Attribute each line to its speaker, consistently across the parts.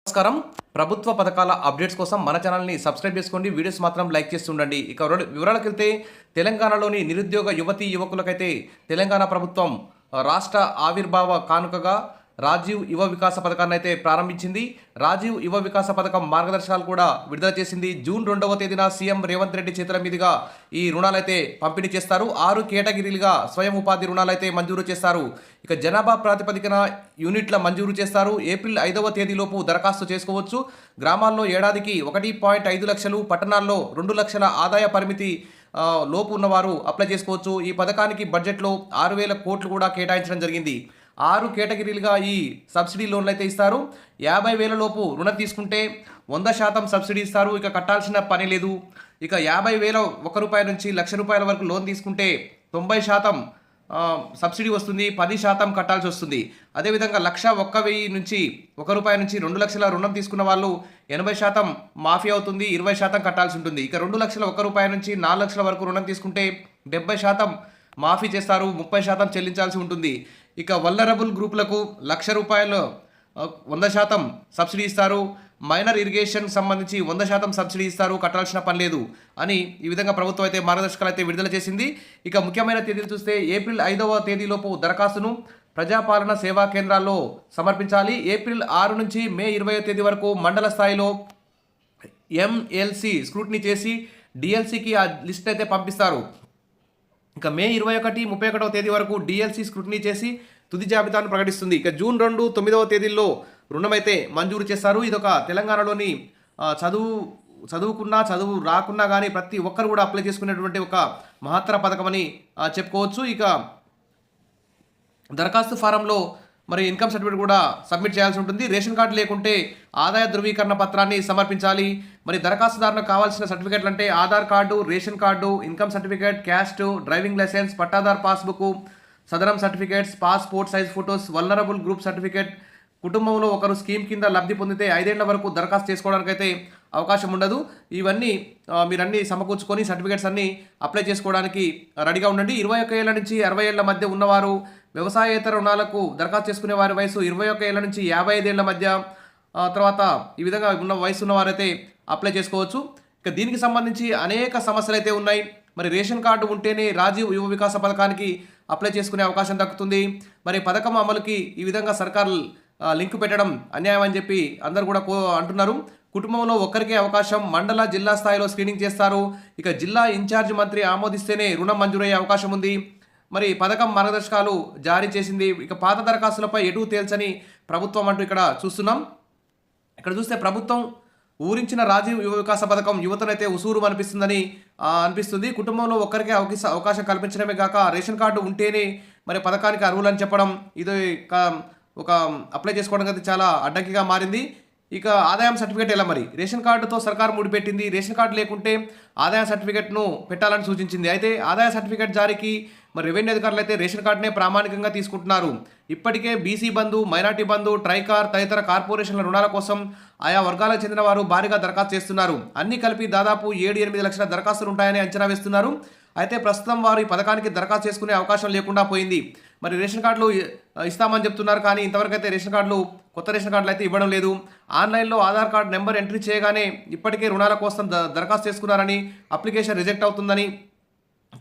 Speaker 1: నమస్కారం. ప్రభుత్వ పథకాల అప్డేట్స్ కోసం మన ఛానల్‌ని సబ్స్క్రైబ్ చేసుకోండి. వీడియోస్ మాత్రం లైక్ చేస్తూ ఉండండి. ఇక వివరాలకెళ్తే తెలంగాణలోని నిరుద్యోగ యువతీ యువకులకైతే తెలంగాణ ప్రభుత్వం రాష్ట్ర ఆవిర్భావ కానుకగా రాజీవ్ యువ వికాస పథకాన్ని అయితే ప్రారంభించింది. రాజీవ్ యువ వికాస పథకం మార్గదర్శకాలు కూడా విడుదల చేసింది. జూన్ 2వ తేదీన సీఎం రేవంత్ రెడ్డి చేతుల మీదుగా ఈ రుణాలైతే పంపిణీ చేస్తారు. 6 కేటగిరీలుగా స్వయం ఉపాధి రుణాలైతే మంజూరు చేస్తారు. ఇక జనాభా ప్రాతిపదికన యూనిట్ల మంజూరు చేస్తారు. ఏప్రిల్ 5వ తేదీలోపు దరఖాస్తు చేసుకోవచ్చు. గ్రామాల్లో ఏడాదికి 1.5 లక్షలు, పట్టణాల్లో 2 లక్షల ఆదాయ పరిమితి లోపు ఉన్నవారు అప్లై చేసుకోవచ్చు. ఈ పథకానికి బడ్జెట్లో 6,000 కోట్లు కూడా కేటాయించడం జరిగింది. 6 కేటగిరీలుగా ఈ సబ్సిడీ లోన్లు అయితే ఇస్తారు. 50,000 లోపు రుణం తీసుకుంటే 100% సబ్సిడీ ఇస్తారు. ఇక కట్టాల్సిన పని లేదు. ఇక 50,000 రూపాయి నుంచి ₹1,00,000 వరకు లోన్ తీసుకుంటే 90% సబ్సిడీ వస్తుంది. 10% కట్టాల్సి వస్తుంది. అదేవిధంగా ₹1,01,000 నుంచి రూపాయి నుంచి 2 లక్షల రుణం తీసుకున్న వాళ్ళు 80% మాఫీ అవుతుంది. 20% కట్టాల్సి ఉంటుంది. ఇక రూపాయి నుంచి 4 లక్షల వరకు రుణం తీసుకుంటే 70% మాఫీ చేస్తారు. 30% చెల్లించాల్సి ఉంటుంది. ఇక వల్నరబుల్ గ్రూపులకు ₹1,00,000 100% సబ్సిడీ ఇస్తారు. మైనర్ ఇరిగేషన్ సంబంధించి 100% సబ్సిడీ ఇస్తారు. కట్టాల్సిన పని లేదు అని ఈ విధంగా ప్రభుత్వం అయితే మార్గదర్శకాలు అయితే విడుదల చేసింది. ఇక ముఖ్యమైన తేదీలు చూస్తే ఏప్రిల్ 5వ తేదీలోపు దరఖాస్తును ప్రజాపాలన సేవా కేంద్రాల్లో సమర్పించాలి. ఏప్రిల్ 6 నుంచి మే 20వ తేదీ వరకు మండల స్థాయిలో ఎంఎల్సి స్క్రూటినీ చేసి డిఎల్సికి ఆ లిస్ట్ అయితే పంపిస్తారు. ఇక మే 21, 31వ తేదీ వరకు డిఎల్సి స్క్రూటినీ చేసి తుది జాబితాను ప్రకటిస్తుంది. ఇక జూన్ 2, 9వ తేదీల్లో రుణమైతే మంజూరు చేస్తారు. ఇదొక తెలంగాణలోని చదువు రాకున్నా కానీ ప్రతి ఒక్కరు కూడా అప్లై చేసుకునేటువంటి ఒక మహత్తర పథకం అని చెప్పుకోవచ్చు. ఇక దరఖాస్తు ఫారంలో మరి ఇన్కమ్ సర్టిఫికేట్ కూడా సబ్మిట్ చేయాల్సి ఉంటుంది. రేషన్ కార్డు లేకుంటే ఆదాయ ధృవీకరణ పత్రాన్ని సమర్పించాలి. మరి దరఖాస్తుదారులకు కావాల్సిన సర్టిఫికేట్లు అంటే Aadhaar card, ration card, income certificate, caste, driving licence, pattadar passbook, Sadaram certificates, passport size photos, vulnerable group certificate, కుటుంబంలో ఒకరు స్కీమ్ కింద లబ్ధి పొందితే 5 ఏళ్ల వరకు దరఖాస్తు చేసుకోవడానికి అయితే అవకాశం ఉండదు. ఇవన్నీ మీరన్నీ సమకూర్చుకొని సర్టిఫికేట్స్ అన్నీ అప్లై చేసుకోవడానికి రెడీగా ఉండండి. 21 ఏళ్ల నుంచి 60 ఏళ్ల మధ్య ఉన్నవారు, వ్యవసాయేతర రుణాలకు దరఖాస్తు చేసుకునే వారి వయసు 21 ఏళ్ల నుంచి 55 ఏళ్ల మధ్య తర్వాత ఈ విధంగా ఉన్న వయసు ఉన్నవారైతే అప్లై చేసుకోవచ్చు. ఇక దీనికి సంబంధించి అనేక సమస్యలు అయితే ఉన్నాయి. మరి రేషన్ కార్డు ఉంటేనే రాజీవ్ యువ వికాస పథకానికి అప్లై చేసుకునే అవకాశం దక్కుతుంది. మరి పథకం అమలుకి ఈ విధంగా సర్కార్ లింక్ పెట్టడం అన్యాయం అని చెప్పి అందరు కూడా అంటున్నారు. కుటుంబంలో ఒక్కరికే అవకాశం, మండల జిల్లా స్థాయిలో స్క్రీనింగ్ చేస్తారు. ఇక జిల్లా ఇన్ఛార్జ్ మంత్రి ఆమోదిస్తేనే రుణం మంజూరయ్యే అవకాశం ఉంది. మరి పథకం మార్గదర్శకాలు జారీ చేసింది. ఇక పాత దరఖాస్తులపై ఎటు తేల్చని ప్రభుత్వం అంటూ ఇక్కడ చూస్తున్నాం. ఇక్కడ చూస్తే ప్రభుత్వం ఊరించిన రాజీవ్ యువ వికాస పథకం యువతనైతే ఉసూరు అనిపిస్తుంది. కుటుంబంలో ఒక్కరికే అవకాశం కల్పించడమే కాక రేషన్ కార్డు ఉంటేనే మరి పథకానికి అర్హులని చెప్పడం ఇది ఒక అప్లై చేసుకోవడానికి అయితే చాలా అడ్డంకిగా మారింది. ఇక ఆదాయం సర్టిఫికేట్ ఎలా మరి రేషన్ కార్డుతో సర్కారు ముడిపెట్టింది. రేషన్ కార్డు లేకుంటే ఆదాయ సర్టిఫికేట్ను పెట్టాలని సూచించింది. అయితే ఆదాయ సర్టిఫికేట్ జారీకి మరి రెవెన్యూ అధికారులు అయితే రేషన్ కార్డునే ప్రామాణికంగా తీసుకుంటున్నారు. ఇప్పటికే బీసీ బంధు, మైనార్టీ బంధు, ట్రైకార్ తదితర కార్పొరేషన్ల రుణాల కోసం ఆయా వర్గాలకు చెందిన వారు భారీగా దరఖాస్తు చేస్తున్నారు. అన్ని కలిపి దాదాపు 7-8 లక్షల దరఖాస్తులు ఉంటాయని అంచనా వేస్తున్నారు. అయితే ప్రస్తుతం వారు ఈ పథకానికి దరఖాస్తు చేసుకునే అవకాశం లేకుండా పోయింది. మరి రేషన్ కార్డులు ఇస్తామని చెప్తున్నారు కానీ ఇంతవరకు అయితే కొత్త రేషన్ కార్డులు అయితే ఇవ్వడం లేదు. ఆన్లైన్లో ఆధార్ కార్డు నెంబర్ ఎంట్రీ చేయగానే ఇప్పటికే రుణాల కోసం దరఖాస్తు చేసుకున్నారని, అప్లికేషన్ రిజెక్ట్ అవుతుందని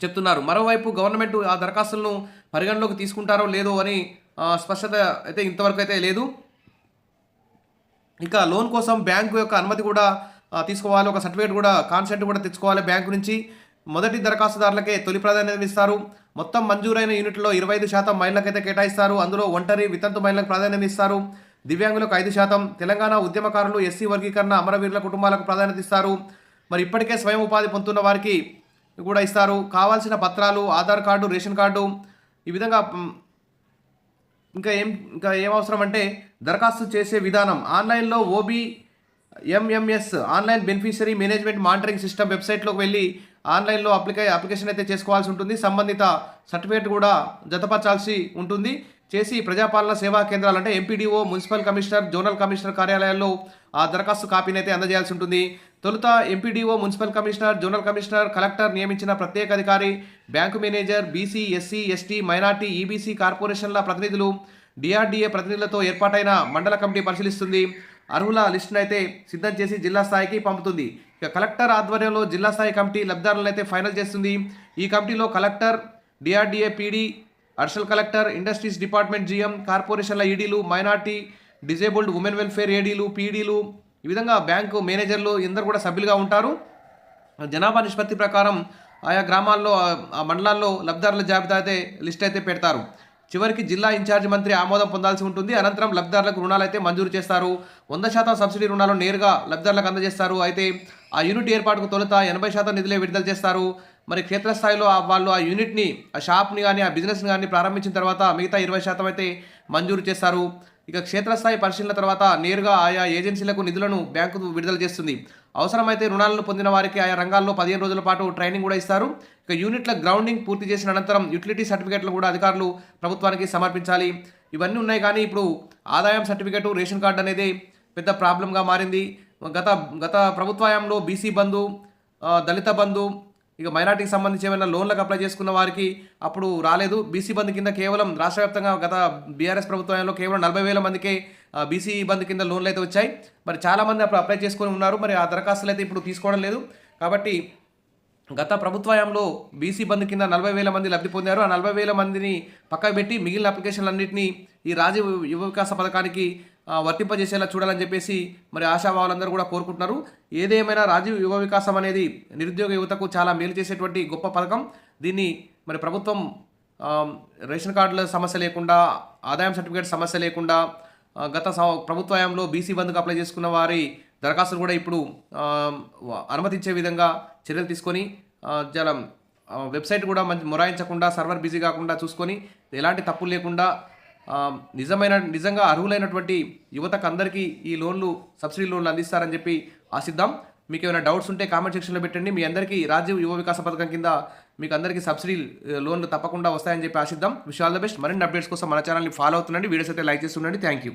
Speaker 1: చెప్తున్నారు. మరోవైపు గవర్నమెంట్ ఆ దరఖాస్తులను పరిగణలోకి తీసుకుంటారో లేదో అని స్పష్టత అయితే ఇంతవరకు అయితే లేదు. ఇక లోన్ కోసం బ్యాంకు యొక్క అనుమతి కూడా తీసుకోవాలి. ఒక సర్టిఫికేట్ కూడా కాన్సెంట్ కూడా తెచ్చుకోవాలి బ్యాంకు నుంచి. మొదటి దరఖాస్తుదారులకే తొలి ప్రాధాన్యత ఇస్తారు. మొత్తం మంజూరైన యూనిట్లో 25% మహిళలకైతే కేటాయిస్తారు. అందులో ఒంటరి, వితంతు మహిళలకు ప్రాధాన్యత ఇస్తారు. దివ్యాంగులకు 5%, తెలంగాణ ఉద్యమకారులు, ఎస్సీ వర్గీకరణ అమరవీరుల కుటుంబాలకు ప్రాధాన్యత ఇస్తారు. మరి ఇప్పటికే స్వయం ఉపాధి పొందుతున్న వారికి కూడా ఇస్తారు. కావాల్సిన పత్రాలు ఆధార్ కార్డు, రేషన్ కార్డు ఈ విధంగా ఇంకా ఏం అవసరం అంటే దరఖాస్తు చేసే విధానం ఆన్లైన్లో MMS online beneficiary management monitoring system వెబ్సైట్లోకి వెళ్ళి ఆన్లైన్లో అప్లికేషన్ అయితే చేసుకోవాల్సి ఉంటుంది. సంబంధిత సర్టిఫికేట్ కూడా జతపరచాల్సి ఉంటుంది. చేసి ప్రజాపాలన సేవా కేంద్రాలు అంటే MPDO, municipal commissioner, zonal commissioner కార్యాలయాల్లో ఆ దరఖాస్తు కాపీని అయితే అందజేయాల్సి ఉంటుంది. తొలుత MPDO, municipal commissioner, zonal commissioner, collector నియమించిన ప్రత్యేక అధికారి, bank manager, BC, SC, ST, minority, EBC కార్పొరేషన్ల ప్రతినిధులు, డిఆర్డీఏ ప్రతినిధులతో ఏర్పాటైన మండల కమిటీ పరిశీలిస్తుంది. అర్హుల లిస్టును అయితే సిద్ధం చేసి జిల్లా స్థాయికి పంపుతుంది. ఇక కలెక్టర్ ఆధ్వర్యంలో జిల్లా స్థాయి కమిటీ లబ్ధిదారులను అయితే ఫైనల్ చేస్తుంది. ఈ కమిటీలో collector, DRDA PD, additional collector, industries department GM, కార్పొరేషన్ల ఈడీలు, మైనార్టీ, డిజేబుల్డ్, ఉమెన్ వెల్ఫేర్ ఏడీలు, పీడీలు, ఈ విధంగా బ్యాంకు మేనేజర్లు అందరూ కూడా సభ్యులుగా ఉంటారు. జనాభా నిష్పత్తి ప్రకారం ఆయా గ్రామాల్లో ఆ మండలాల్లో లబ్ధిదారుల జాబితా అయితే లిస్ట్ అయితే పెడతారు. చివరికి జిల్లా ఇన్ఛార్జి మంత్రి ఆమోదం పొందాల్సి ఉంటుంది. అనంతరం లబ్ధిదారులకు రుణాలు అయితే మంజూరు చేస్తారు. 100% సబ్సిడీ రుణాలు నేరుగా లబ్ధిదారులకు అందజేస్తారు. అయితే ఆ యూనిట్ ఏర్పాటుకు తొలుత 80% నిధులే విడుదల చేస్తారు. మరి క్షేత్రస్థాయిలో వాళ్ళు ఆ యూనిట్ని, ఆ షాప్ని కానీ, ఆ బిజినెస్ని కానీ ప్రారంభించిన తర్వాత మిగతా 20% అయితే మంజూరు చేస్తారు. ఇక క్షేత్రస్థాయి పరిశీలన తర్వాత నేరుగా ఆయా ఏజెన్సీలకు నిధులను బ్యాంకు విడుదల చేస్తుంది. అవసరమైతే రుణాలను పొందిన వారికి ఆయా రంగాల్లో 15 రోజుల పాటు ట్రైనింగ్ కూడా ఇస్తారు. ఇక యూనిట్ల గ్రౌండింగ్ పూర్తి చేసిన అనంతరం యుటిలిటీ సర్టిఫికేట్లు కూడా అధికారులు ప్రభుత్వానికి సమర్పించాలి. ఇవన్నీ ఉన్నాయి. కానీ ఇప్పుడు ఆదాయం సర్టిఫికేటు, రేషన్ కార్డు అనేది పెద్ద ప్రాబ్లంగా మారింది. గత ప్రభుత్వాయంలో బీసీ బంధు, దళిత బంధు, ఇక మైనార్టీకి సంబంధించి ఏమైనా లోన్లకు అప్లై చేసుకున్న వారికి అప్పుడు రాలేదు. బీసీ బంధు కింద కేవలం రాష్ట్ర వ్యాప్తంగా గత బీఆర్ఎస్ ప్రభుత్వంలో కేవలం 40,000 మందికే బీసీ బంధు కింద లోన్లు అయితే వచ్చాయి. మరి చాలామంది అప్పుడు అప్లై చేసుకొని ఉన్నారు. మరి ఆ దరఖాస్తులు అయితే ఇప్పుడు తీసుకోవడం లేదు. కాబట్టి గత ప్రభుత్వంలో బీసీ బంధు కింద 40,000 మంది లబ్ధి పొందారు. ఆ 40,000 మందిని పక్కకు పెట్టి మిగిలిన అప్లికేషన్లన్నింటినీ ఈ రాజీవ్ యువ వికాస పథకానికి వర్తింపజేసేలా చూడాలని చెప్పేసి మరి ఆశాభావాలందరూ కూడా కోరుకుంటున్నారు. ఏదేమైనా రాజీవ్ యువ వికాసం అనేది నిరుద్యోగ యువతకు చాలా మేలు చేసేటువంటి గొప్ప పథకం. దీన్ని మరి ప్రభుత్వం రేషన్ కార్డుల సమస్య లేకుండా, ఆదాయం సర్టిఫికేట్ సమస్య లేకుండా గత ప్రభుత్వంలో బీసీ బంధుకు అప్లై చేసుకున్న వారి దరఖాస్తులు కూడా ఇప్పుడు అనుమతించే విధంగా చర్యలు తీసుకొని చాలా వెబ్సైట్ కూడా మంచి మొరాయించకుండా, సర్వర్ బిజీ కాకుండా చూసుకొని ఎలాంటి తప్పులు లేకుండా నిజంగా అర్హులైనటువంటి యువతకు అందరికీ ఈ లోన్లు, సబ్సిడీ లోన్లు అందిస్తారని చెప్పి ఆశిద్దాం. మీకు ఏమైనా డౌట్స్ ఉంటే కామెంట్ సెక్షన్లో పెట్టండి. మీ అందరికీ రాజీవ్ యువ వికాస పథకం కింద మీకు అందరికీ సబ్సిడీ లోన్లు తప్పకుండా వస్తాయని చెప్పి ఆశిద్దాం. Wish all the best. మరిన్ని అప్డేట్స్ కోసం మన ఛానల్ని ఫాలో అవుతుండండి. వీడియోస్ అయితే లైక్ చేస్తుండండి. Thank you.